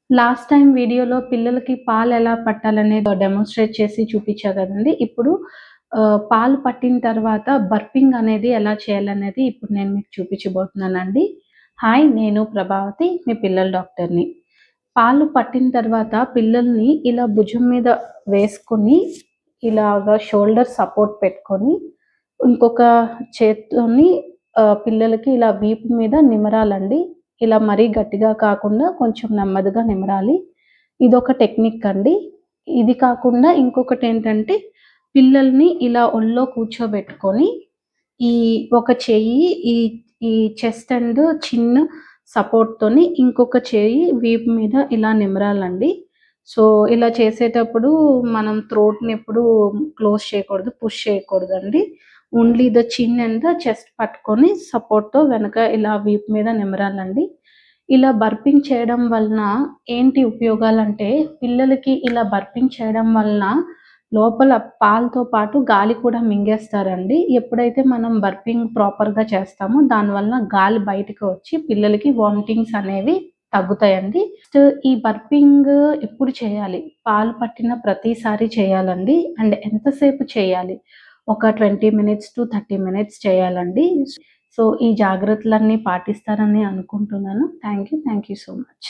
Last time వీడియోలో పిల్లలకి పాలెలా పట్టాలనేది demonstrate చేసి చూపిచ్చా గదండీ! ఇప్పుడు పాలు పట్టిన తర్వాత బర్పింగ్ అనేది ఎలా చేయాలనేది ఇప్పుడు నేను మీకు చూపించబోతున్నానండి. హాయ్! నేను ప్రభావతి మీ పిల్లల డాక్టర్‌ని. పాలు పట్టిన తర్వాత పిల్లల్ని ఇలా భుజం మీద వేసుకొని, ఇలాగా షోల్డర్ సపోర్ట్ పెట్టుకొని, ఇంకొక చేత్తోని పిల్లలకి ఇలా వీపు మీద నిమరాలండి. ఇలా మరీ గట్టిగా కాకుండా కొంచెం నెమ్మదిగా నిమరాలి. ఇదొక టెక్నిక్ అండి. ఇది కాకుండా ఇంకొకటేంటంటే, పిల్లల్ని ఇలా ఒళ్ళో కూర్చోబెట్టుకొని, ఈ ఒక చెయ్యి ఈ ఈ చెస్ట్ అండ్ చిన్ సపోర్ట్‌తోని ఇంకొక చెయ్యి వీపు మీద ఇలా నిమరాలండి. సో, ఇలా చేసేటప్పుడు మనం థ్రోట్‌ని ఎప్పుడూ క్లోజ్ చేయకూడదు, పుష్ చేయకూడదండి. ఓన్లీ ద చిన్ అండ్ ద చెస్ట్ పట్టుకొని సపోర్ట్‌తో వెనక ఇలా వీపు మీద నిమరాలండి. ఇలా బర్పింగ్ చేయడం వలన ఏంటి ఉపయోగాలంటే, పిల్లలకి ఇలా బర్పింగ్ చేయడం వలన లోపల పాలతో పాటు గాలి కూడా మింగేస్తారండి. ఎప్పుడైతే మనం బర్పింగ్ ప్రాపర్‌గా చేస్తామో దానివల్ల గాలి బయటకి వచ్చి పిల్లలకి వామిటింగ్స్ అనేవి తగ్గుతాయండి. నెక్స్ట్ ఈ బర్పింగ్ ఎప్పుడు చేయాలి? పాలు పట్టిన ప్రతిసారి చేయాలండి. అండ్ ఎంతసేపు చేయాలి? ఒక 20 మినిట్స్ టు 30 మినిట్స్ చేయాలండి. సో, ఈ జాగ్రత్తలన్నీ పాటిస్తారని అనుకుంటున్నాను. Thank you. Thank you so much.